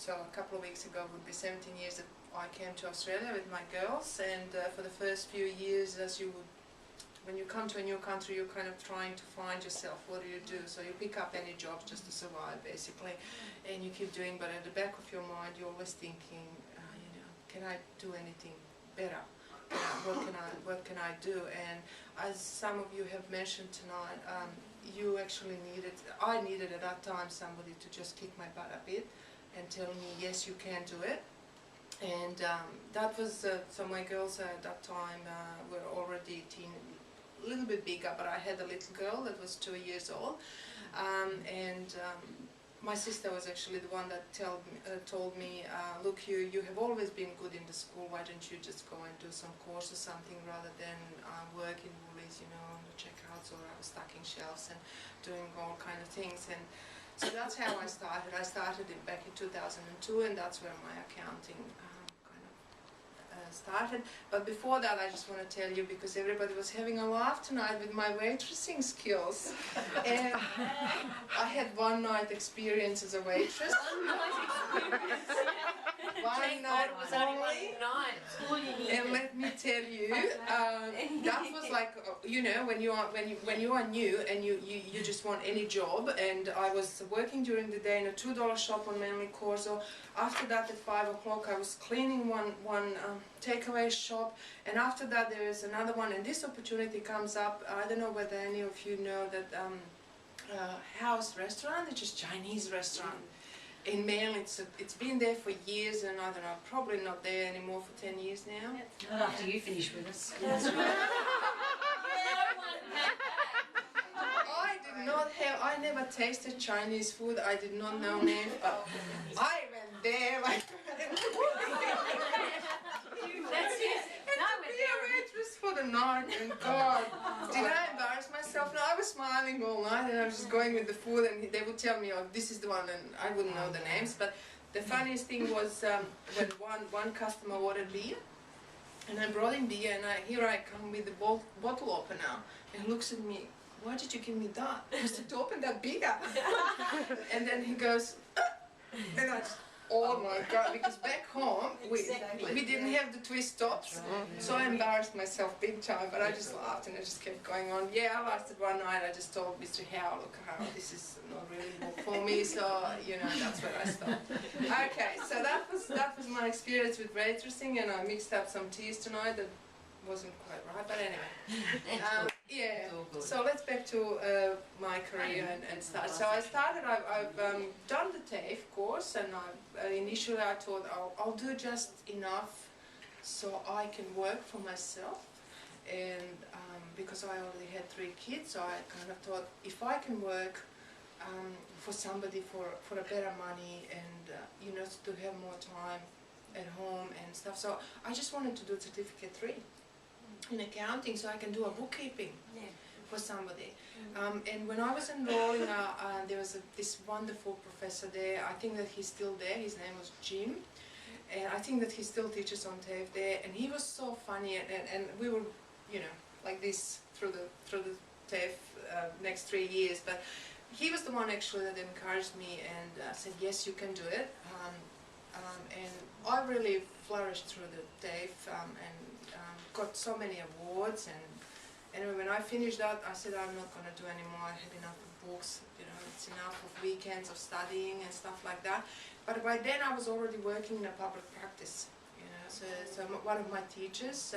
so a couple of weeks ago would be 17 years that I came to Australia with my girls, and for the first few years, as you would, when you come to a new country, you're kind of trying to find yourself. What do you do? So you pick up any job just to survive, basically, and you keep doing. But at the back of your mind, you're always thinking, you know, can I do anything better? What can I do? And as some of you have mentioned tonight, I needed at that time somebody to just kick my butt a bit and tell me, yes, you can do it. And that was, so my girls at that time were already a little bit bigger, but I had a little girl that was 2 years old. My sister was actually the one that told me, look, you have always been good in the school, why don't you just go and do some course or something rather than work in Woolies, you know, on the checkouts, or I was stocking shelves and doing all kind of things. And so that's how I started. I started back in 2002, and that's where my accounting started. But before that, I just want to tell you, because everybody was having a laugh tonight with my waitressing skills, and I had one night experience as a waitress. One night was only one night. And let me tell you, that was like, you know, when you are new and you just want any job. And I was working during the day in a $2 shop on Manly Corso. After that, at 5 o'clock, I was cleaning one takeaway shop, and after that there is another one. And this opportunity comes up. I don't know whether any of you know that House Restaurant, which is Chinese restaurant. In Manly, it's been there for years, and I don't know, probably not there anymore for 10 years now. Not after you finish with us. I never tasted Chinese food. I did not know names, but I went there like for the night, and God, did I embarrass myself? No, I was smiling all night, and I was just going with the food, and they would tell me, oh, this is the one, and I wouldn't know the names. But the funniest thing was when one customer ordered beer, and I brought him beer, and here I come with the bottle opener, and he looks at me, why did you give me that? I said, to open that beer. And then he goes, and I just, oh my God, because back home we didn't have the twist tops, so I embarrassed myself big time, but I just laughed and I just kept going on. Yeah, I lasted one night. I just told Mr. Howe, look, this is not really for me, so, you know, that's where I stopped. Okay, so that was my experience with waitressing, and I mixed up some teas tonight that wasn't quite right, but anyway. Yeah, so let's back to my career and start. So I started, I've done the TAFE course, and initially I thought I'll do just enough so I can work for myself, and because I already had 3 kids, so I kind of thought, if I can work for somebody for a better money, and you know, to have more time at home and stuff, so I just wanted to do Certificate 3 in accounting, so I can do a bookkeeping for somebody. And when I was enrolling, there was this wonderful professor there. I think that he's still there. His name was Jim, and I think that he still teaches on TAFE there. And he was so funny, and we were, you know, like this through the TAFE next 3 years. But he was the one actually that encouraged me and said, yes, you can do it. And I really flourished through the TAFE and got so many awards. And anyway, when I finished that, I said, I'm not going to do anymore. I had enough of books, you know, it's enough of weekends of studying and stuff like that. But by then I was already working in a public practice, you know. So one of my teachers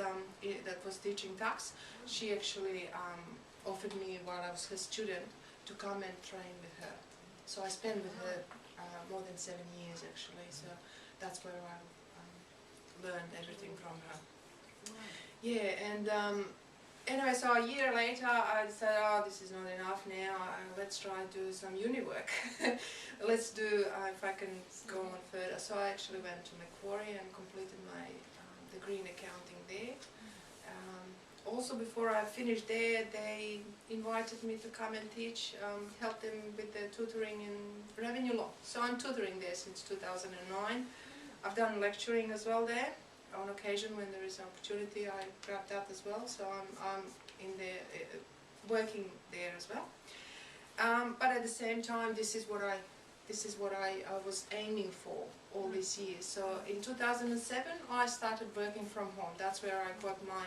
that was teaching tax, she actually offered me, while I was her student, to come and train with her. So I spent with her more than 7 years actually, so that's where I learned everything from her. Yeah, and anyway, so a year later I decided, oh, this is not enough now, let's try and do some uni work. Let's do, if I can go on further. So I actually went to Macquarie and completed my degree in accounting there. Also, before I finished there, they invited me to come and teach, help them with the tutoring in revenue law. So I'm tutoring there since 2009. I've done lecturing as well there. On occasion, when there is an opportunity, I grab that as well. So I'm in there, working there as well. But at the same time, this is what I was aiming for. all these years. So in 2007 I started working from home. That's where I got my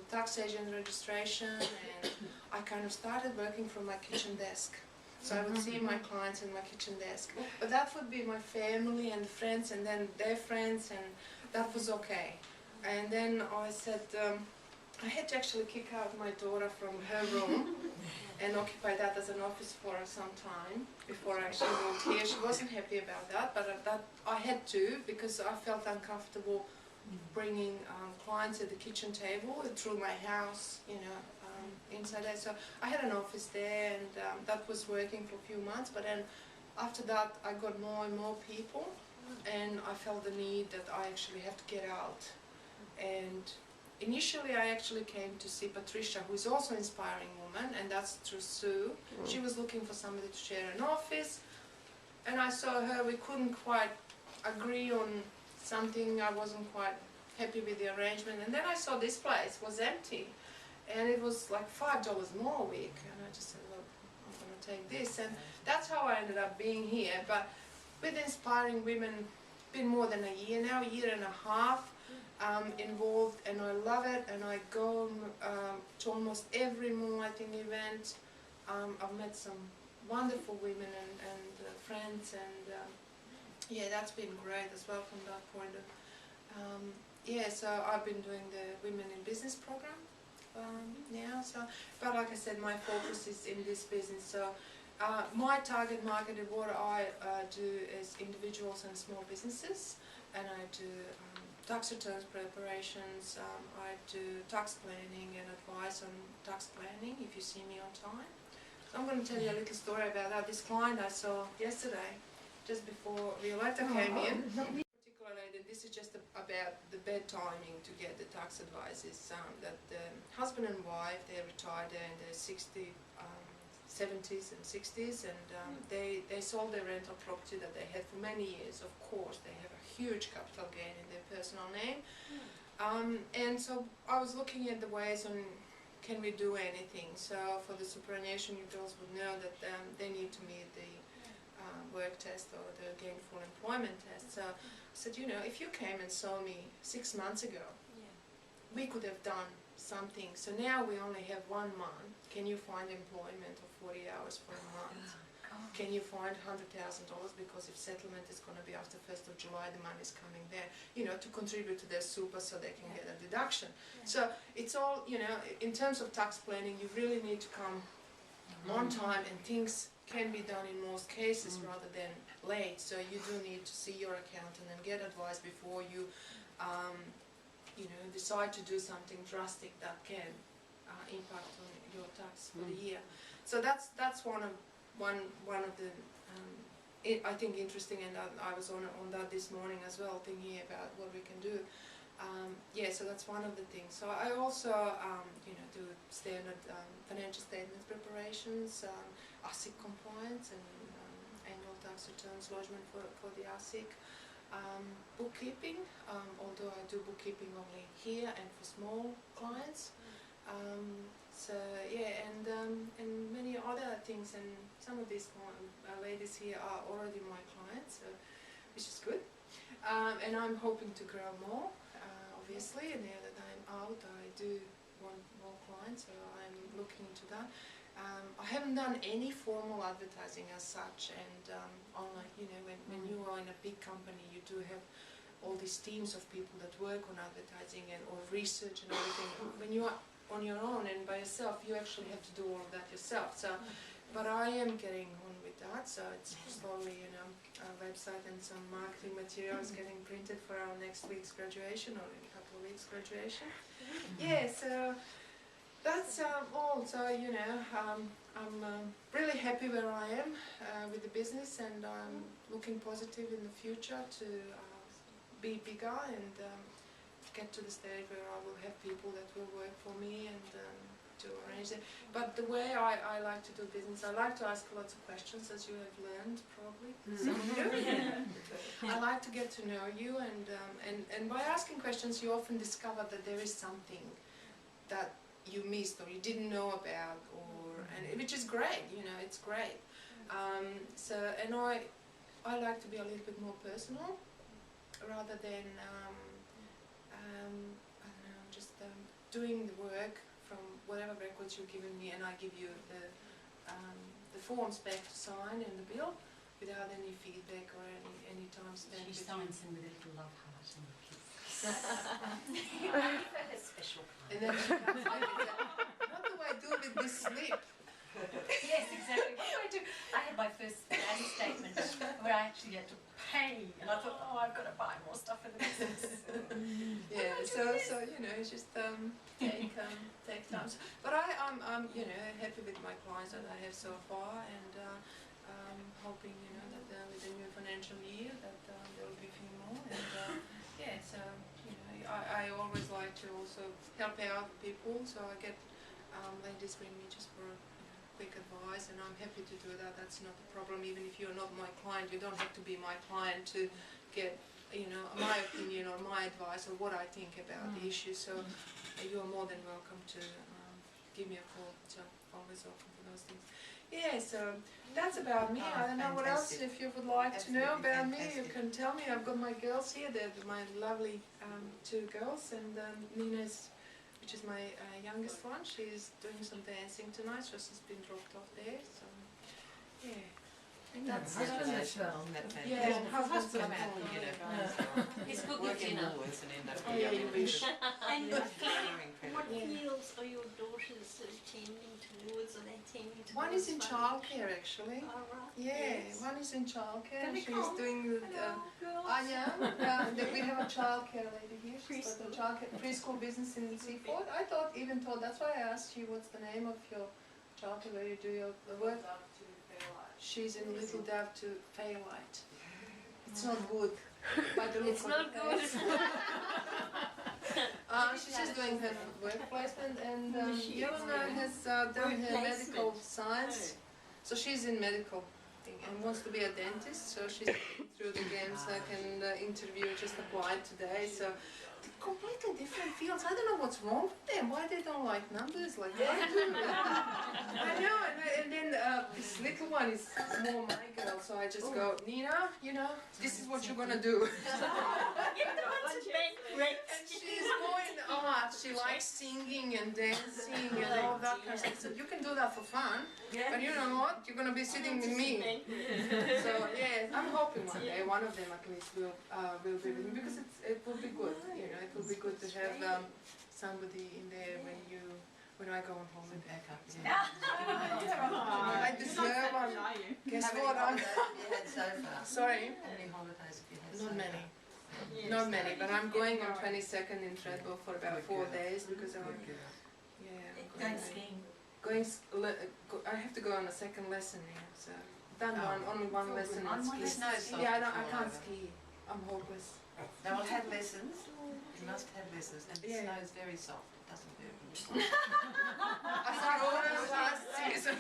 tax agent registration, and I kind of started working from my kitchen desk. So I would see my clients in my kitchen desk. But that would be my family and friends, and then their friends, and that was okay. And then I said, I had to actually kick out my daughter from her room and occupy that as an office for some time before I actually moved here. She wasn't happy about that, but that I had to, because I felt uncomfortable bringing clients at the kitchen table through my house, you know, inside there. So I had an office there, and that was working for a few months, but then after that I got more and more people, and I felt the need that I actually have to get out. And initially I actually came to see Patricia, who is also an inspiring woman, and that's through Sue. She was looking for somebody to share an office, and I saw her. We couldn't quite agree on something. I wasn't quite happy with the arrangement, and then I saw this place was empty, and it was like $5 more a week, and I just said, look, I'm going to take this, and that's how I ended up being here. But with Inspiring Women, been more than a year now, a year and a half involved, and I love it, and I go to almost every Moonlighting event. I've met some wonderful women and friends, and yeah, that's been great as well from that point of yeah, so I've been doing the Women in Business program now, so, but like I said, my focus is in this business. So my target market and what I do is individuals and small businesses, and I do tax returns preparations, I do tax planning and advice on tax planning if you see me on time. So I'm going to tell you a little story about that. This client I saw yesterday, just before Violetta came in. Particularly, this is just about the bad timing to get the tax advice. Is that the husband and wife, they're retired, they're in their 70s and 60s, and they sold their rental property that they had for many years. Of course, they have a huge capital gain in their personal name. And so I was looking at the ways on can we do anything. So for the superannuation, you girls would know that they need to meet the work test or the gainful employment test. So I said, you know, if you came and saw me 6 months ago, we could have done something. So now we only have 1 month. Can you find employment of 40 hours for a month? Can you find $100,000, because if settlement is going to be after 1st of July, the money is coming there, you know, to contribute to their super so they can get a deduction. So it's all, you know, in terms of tax planning, you really need to come on time, and things can be done in most cases rather than late. So you do need to see your accountant and get advice before you, you know, decide to do something drastic that can impact on your tax for the year. So that's one of the I think interesting, and I was on that this morning as well, thinking about what we can do. Yeah, so that's one of the things. So I also you know, do standard financial statements preparations, ASIC compliance, and annual tax returns lodgement for the ASIC. Bookkeeping, although I do bookkeeping only here and for small clients. So yeah, and many other things, and some of these ladies here are already my clients, which is good. And I'm hoping to grow more, obviously, and now that I'm out I do want more clients, so I'm looking into that. I haven't done any formal advertising as such, and online, you know, when you are in a big company, you do have all these teams of people that work on advertising and or research and everything. When you are on your own and by yourself, you actually have to do all of that yourself. So, but I am getting on with that, so it's slowly, you know, our website and some marketing materials getting printed for our next week's graduation, or in a couple of weeks' graduation. Yeah, so that's all. So, you know, I'm really happy where I am with the business, and I'm looking positive in the future to be bigger and get to the stage where I will have people that will work for me, and to arrange it. But the way I like to do business, I like to ask lots of questions, as you have learned probably, some of you. I like to get to know you, and by asking questions you often discover that there is something that you missed or you didn't know about, or which is great, you know, it's great. So, and I like to be a little bit more personal, rather than I don't know, just doing the work from whatever records you've given me, and I give you the forms back to sign and the bill without any feedback or any time spent. She signs them with a little love heart and a kiss. Her special And then she comes back and says, what do I do with this slip? Yes, exactly. What do I do? I had my first bank statement where I actually had to pay, and I thought, oh, I've got to buy more stuff for the business. Yeah, so you know, it's just take time. But I'm you know, happy with my clients that I have so far, and hoping, you know, that with the new financial year that there will be a few more. And yeah, so you know, I always like to also help out people, so I get ladies ring me just for quick advice, and I'm happy to do that. That's not a problem. Even if you're not my client, you don't have to be my client to get, you know, my opinion or my advice or what I think about the issue. So you're more than welcome to give me a call. So I'm always open for those things. Yeah, so that's about me. I don't know what else, if you would like to know about me, you can tell me. I've got my girls here. They're my lovely two girls, and Nina's, which is my youngest one, she's doing some dancing tonight, so she's been dropped off there. So yeah, that's husband as well. yeah, and husband's Come at out home. and get He's a cooking working dinner. Woolworths and end up Oh yeah, you wish. And what Yeah. fields are your daughters tending towards? Are they tending towards? One is in childcare actually. Oh, right. Yeah, Yes. one is in childcare. Can we She's come? doing Hello, girls. I am. We have a childcare lady here. She's got a childcare preschool business in Seaford. I even thought that's why I asked you what's the name of your childcare where you do your work. She's in Little Dove to Fairlight. It's not good. By the look It's of not it. good. She's just doing her work placement, and Yelena has done her Work medical placement. science. So she's in medical thing and wants to be a dentist. So she's through the games and interview just applied today. So completely different fields. I don't know what's wrong with them. Why they don't like numbers like I do. I know. And then this little one is more my girl. So I just go, Nina, you know, this is what you're gonna do. And she's going art. She likes singing and dancing and all that kind of stuff. So you can do that for fun. But you know what? You're gonna be sitting with me. So yeah, I'm hoping one day one of them at least will be with me, because it will be good. You know, it will be good to have somebody in there when I go on holiday. Back up. I deserve one. Guess what? I'm Have you had so far? sorry. How many holidays have you had so Not many. far? Not many, but I'm going on 22nd in Treadwell for about 4 days because I'm, Good girl. yeah, I'm Going skiing. I have to go on a second lesson now, so done only one lesson On on one ski. lesson. No soft Yeah, I before can't over. ski. I'm hopeless. No, I'll have lessons. You must have lessons. And the Yeah. snow is very soft. It doesn't hurt when you I started almost last season.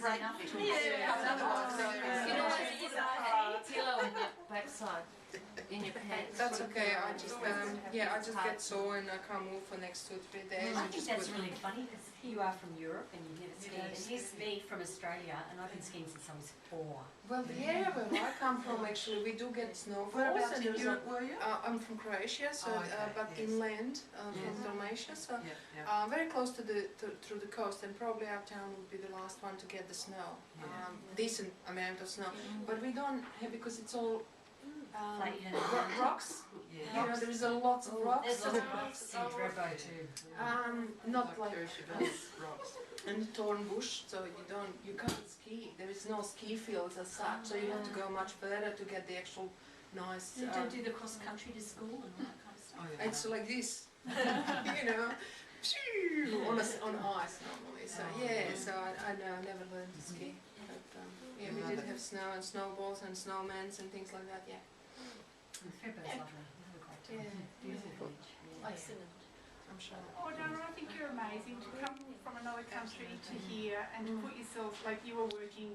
break it. Yeah, Otherwise, You know, it's a pillow in your backside, in your pants. That's okay. I just get sore and I can't move for next 2 or 3 days. I and think just that's put- really funny because here you are from Europe and you're here to ski, and here's me from Australia, and I've been skiing since I was 4. Well, yeah, where I come from actually, we do get snowfalls. Whereabouts and in there's Europe were you? I'm from Croatia, so Oh, okay, but yes. inland from Dalmatia, so very close to through the coast, and probably our town would be the last one to get the snow, decent amount of snow. But we don't have, because it's all Like, you know, rocks. Yeah. You know, there is a lot of rocks. There's so- lots of rocks in Drebo too. not like rocks. and torn bush, so you can't ski. There is no ski fields as such, so you have to go much further to get the actual nice. You don't do the cross country to school and all that kind of stuff. Oh, yeah. It's like this, you know, on ice normally. So yeah, so I never learned to ski. But yeah, we did have snow and snowballs and snowmans and things like that. Yeah, Fairbo's lovely. We have a great time. Yeah, Beautiful yeah. beach. Excellent. I'm sure. Ojdana, I think you're amazing to come from another country to here and to put yourself, like you were working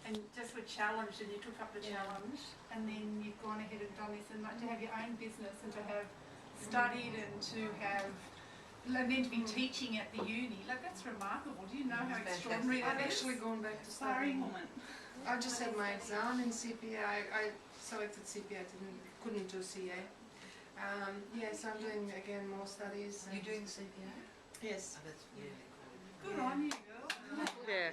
and just were challenged and you took up the challenge, and then you've gone ahead and done this, and like to have your own business and to have studied and to have and then to be teaching at the uni, like that's remarkable. Do you know how It's extraordinary I've that is? actually gone back to Sorry, study. woman. I just had my exam in CPA. I selected CPA, couldn't do CA. Yes, I'm doing again more studies. You're doing CPA? Yes. Oh, that's really cool. Good on you, girl. Yeah.